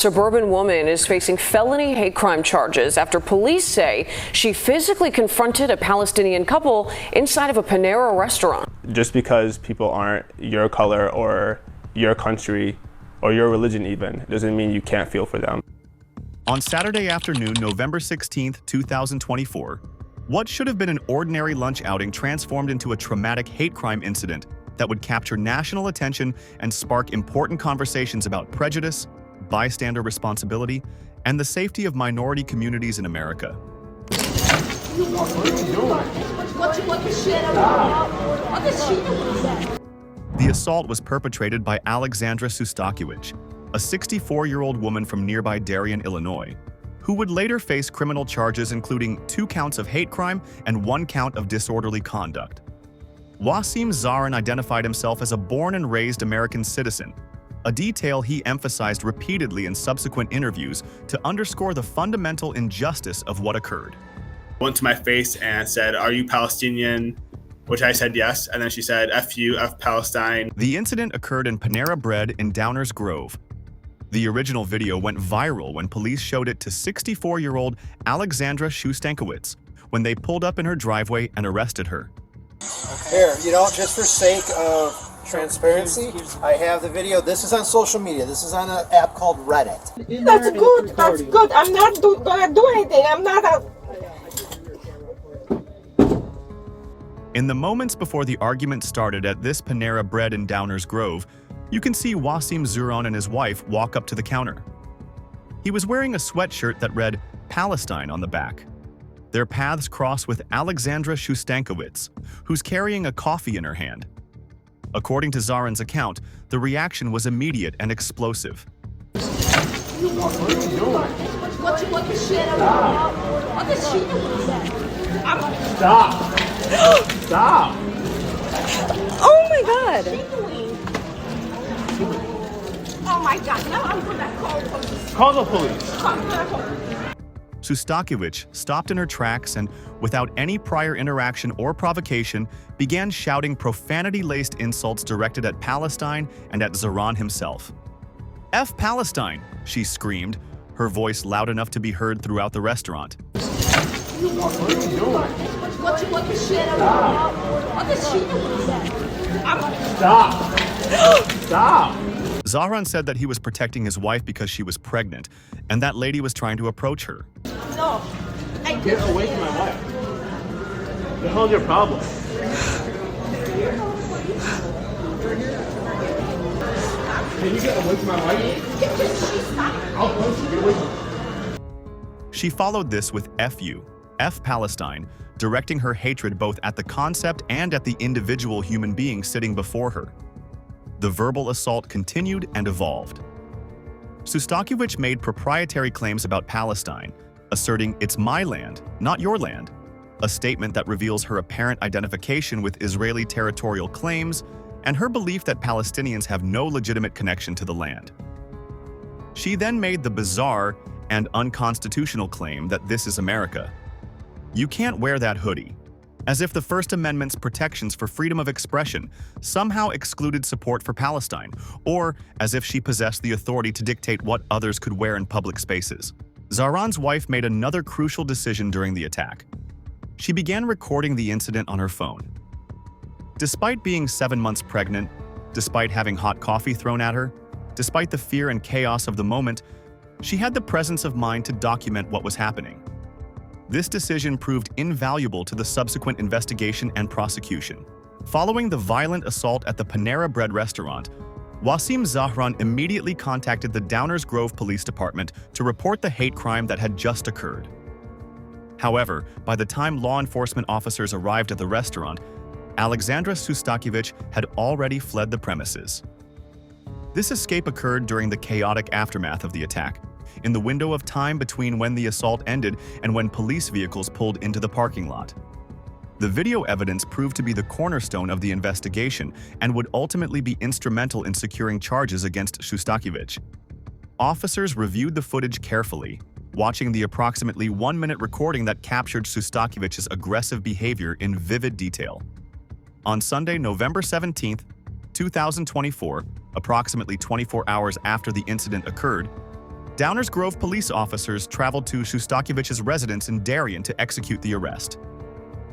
suburban woman is facing felony hate crime charges after police say she physically confronted a Palestinian couple inside of a Panera restaurant. Just because people aren't your color or your country or your religion even, doesn't mean you can't feel for them. On Saturday afternoon, November 16, 2024, what should have been an ordinary lunch outing transformed into a traumatic hate crime incident that would capture national attention and spark important conversations about prejudice, bystander responsibility, and the safety of minority communities in America. The assault was perpetrated by Alexandra Sustakiewicz, a 64-year-old woman from nearby Darien, Illinois, who would later face criminal charges including 2 counts of hate crime and 1 count of disorderly conduct. Wasim Zahran identified himself as a born and raised American citizen, a detail he emphasized repeatedly in subsequent interviews to underscore the fundamental injustice of what occurred. Went to my face and said, "Are you Palestinian?" Which I said yes, and then she said, "F you, F Palestine." The incident occurred in Panera Bread in Downers Grove. The original video went viral when police showed it to 64-year-old Alexandra Sustakiewicz when they pulled up in her driveway and arrested her. Here, just for sake of transparency, I have the video. This is on social media. This is on an app called Reddit. That's good. That's good. I'm not gonna do anything. I'm not a... In the moments before the argument started at this Panera Bread in Downers Grove, you can see Wasim Zahran and his wife walk up to the counter. He was wearing a sweatshirt that read Palestine on the back. Their paths cross with Alexandra Sustakiewicz, who's carrying a coffee in her hand. According to Zahran's account, the reaction was immediate and explosive. Stop! Stop! Oh my God! Oh my God, now I'm gonna call police. Call the police. Sustakiewicz stopped in her tracks and, without any prior interaction or provocation, began shouting profanity-laced insults directed at Palestine and at Zahran himself. "F Palestine!" she screamed, her voice loud enough to be heard throughout the restaurant. Stop! Stop! Zahran said that he was protecting his wife because she was pregnant, and that lady was trying to approach her. No, I Get away from my wife. What the hell is your problem? Can you get away from my wife? I'll punch you. Get away from me. She followed this with F you, F Palestine, directing her hatred both at the concept and at the individual human being sitting before her. The verbal assault continued and evolved. Sustakiewicz made proprietary claims about Palestine, asserting "it's my land, not your land," a statement that reveals her apparent identification with Israeli territorial claims and her belief that Palestinians have no legitimate connection to the land. She then made the bizarre and unconstitutional claim that this is America. "You can't wear that hoodie," as if the First Amendment's protections for freedom of expression somehow excluded support for Palestine, or as if she possessed the authority to dictate what others could wear in public spaces. Zahran's wife made another crucial decision during the attack. She began recording the incident on her phone. Despite being 7 months pregnant, despite having hot coffee thrown at her, despite the fear and chaos of the moment, she had the presence of mind to document what was happening. This decision proved invaluable to the subsequent investigation and prosecution. Following the violent assault at the Panera Bread restaurant, Wasim Zahran immediately contacted the Downers Grove Police Department to report the hate crime that had just occurred. However, by the time law enforcement officers arrived at the restaurant, Alexandra Sustakiewicz had already fled the premises. This escape occurred during the chaotic aftermath of the attack, in the window of time between when the assault ended and when police vehicles pulled into the parking lot. The video evidence proved to be the cornerstone of the investigation and would ultimately be instrumental in securing charges against Sustakiewicz. Officers reviewed the footage carefully, watching the approximately 1-minute recording that captured Sustakiewicz's aggressive behavior in vivid detail. On Sunday, November 17, 2024, approximately 24 hours after the incident occurred, Downers Grove police officers traveled to Shostakovich's residence in Darien to execute the arrest.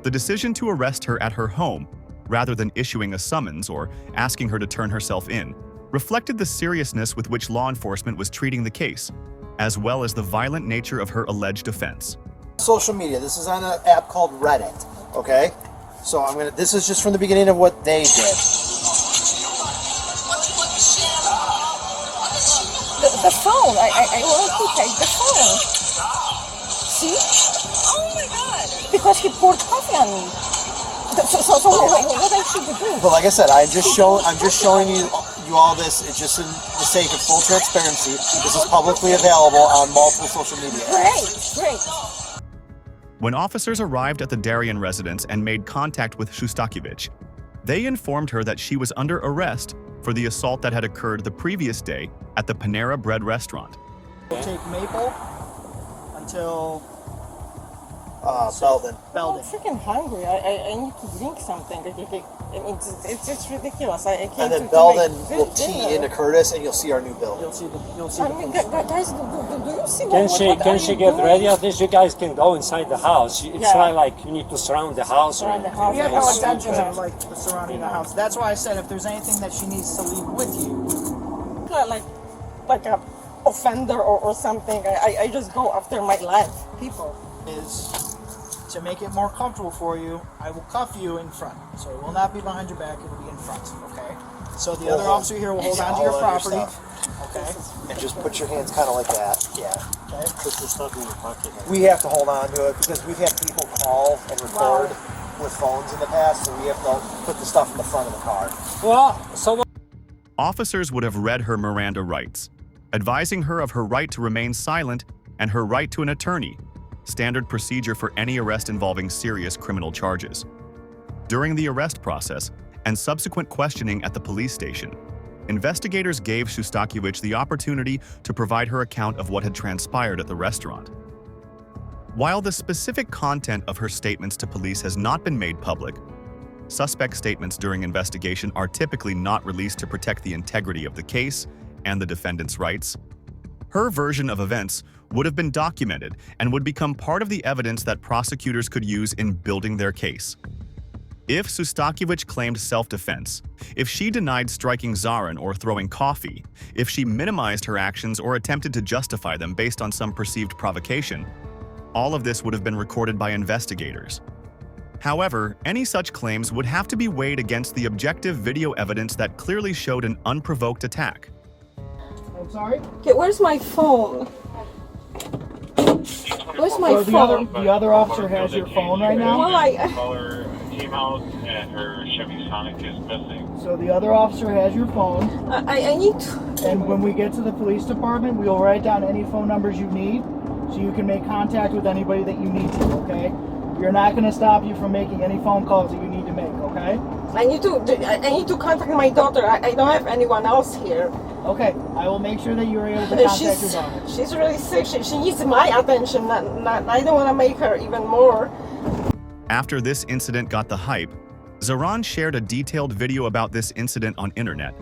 The decision to arrest her at her home, rather than issuing a summons or asking her to turn herself in, reflected the seriousness with which law enforcement was treating the case, as well as the violent nature of her alleged offense. Social media. This is on an app called Reddit. Okay, so this is just from the beginning of what they did. The phone. I want to take the phone. See? Oh my God. Because he poured coffee on me. So what I should do? But like I said, I'm just showing you all this. It's just in the sake of full transparency. This is publicly available on multiple social media. Great. When officers arrived at the Darien residence and made contact with Shostakovich, they informed her that she was under arrest for the assault that had occurred the previous day at the Panera Bread restaurant. We'll take Maple until Belden. I'm freaking hungry. I need to drink something. It's just ridiculous. I can't. And then do Belden my will tee into Curtis, and you'll see our new building. you'll see I the mean, police. guys, do you see Can she get ready? At least you guys can go inside the house. It's Yeah. not like you need to surround the house. Surround the house. We have Yeah, no it's intention okay. of like surrounding the house. That's why I said if there's anything that she needs to leave with you. like a offender or something. I just go after my life. People is to make it more comfortable for you, I will cuff you in front. So it will not be behind your back, it will be in front, okay? So the other officer here will hold on to your property. Okay. And just put your hands kind of like that. Yeah. Okay. Put the stuff in your pocket. We have to hold on to it because we've had people call and record with phones in the past, so we have to put the stuff in the front of the car. Well, so Officers would have read her Miranda rights, advising her of her right to remain silent and her right to an attorney, standard procedure for any arrest involving serious criminal charges. During the arrest process and subsequent questioning at the police station, investigators gave Shostakovich the opportunity to provide her account of what had transpired at the restaurant. While the specific content of her statements to police has not been made public, suspect statements during investigation are typically not released to protect the integrity of the case and the defendant's rights. Her version of events would have been documented and would become part of the evidence that prosecutors could use in building their case. If Shostakovich claimed self-defense, if she denied striking Zarin or throwing coffee, if she minimized her actions or attempted to justify them based on some perceived provocation, all of this would have been recorded by investigators. However, any such claims would have to be weighed against the objective video evidence that clearly showed an unprovoked attack. I'm sorry? Okay, where's my phone? Where's my So phone? the other officer has your phone right now? Why? Color team house and her Chevy Sonic is missing. So the other officer has your phone, I need to. and when we get to the police department, we'll write down any phone numbers you need so you can make contact with anybody that you need to, okay? We're not going to stop you from making any phone calls that you need to make, okay? I need to contact my daughter. I don't have anyone else here. Okay, I will make sure that you are able to contact your daughter. She's really sick. She needs my attention. I don't want to make her even more. After this incident got the hype, Zarin shared a detailed video about this incident on internet,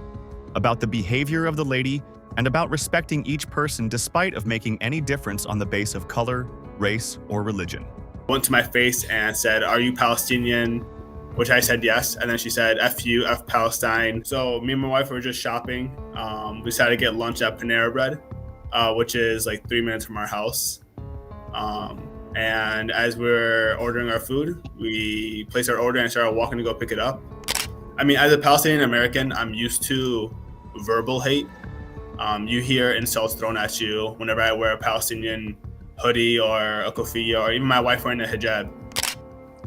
about the behavior of the lady, and about respecting each person despite of making any difference on the base of color, race, or religion. Went to my face and said, "Are you Palestinian?" Which I said yes, and then she said, "F you, F Palestine." So me and my wife were just shopping. We decided to get lunch at Panera Bread, which is like 3 minutes from our house. And as we're ordering our food, we placed our order and started walking to go pick it up. I mean, as a Palestinian American, I'm used to verbal hate. You hear insults thrown at you whenever I wear a Palestinian hoodie or a kofiyah, or even my wife wearing a hijab.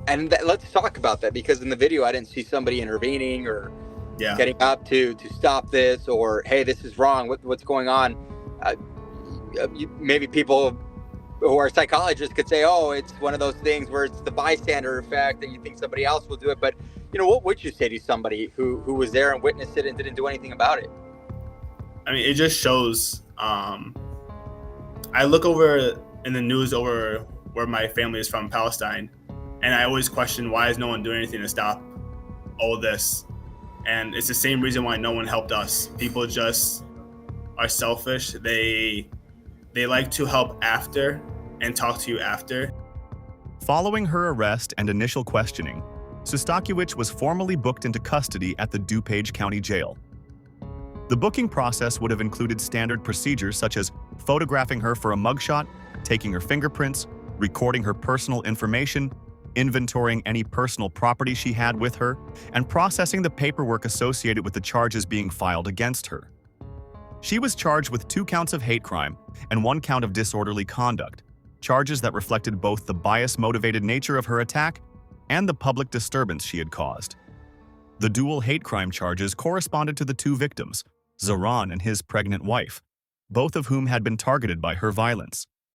And let's talk about that, because in the video I didn't see somebody intervening or getting up to stop this, or hey, this is wrong, what's going on. Maybe people who are psychologists could say, oh, it's one of those things where it's the bystander effect and you think somebody else will do it. But you know, what would you say to somebody who was there and witnessed it and didn't do anything about it? I mean, it just shows. I look over in the news over where my family is from, Palestine, and I always question, why is no one doing anything to stop all this? And it's the same reason why no one helped us. People just are selfish. They They like to help after and talk to you after. Following her arrest and initial questioning, Sustakiewicz was formally booked into custody at the DuPage County Jail. The booking process would have included standard procedures such as photographing her for a mugshot, taking her fingerprints, recording her personal information, inventorying any personal property she had with her, and processing the paperwork associated with the charges being filed against her. She was charged with 2 counts of hate crime and 1 count of disorderly conduct, charges that reflected both the bias-motivated nature of her attack and the public disturbance she had caused. The dual hate crime charges corresponded to the 2 victims, Zoran and his pregnant wife, both of whom had been targeted by her violence.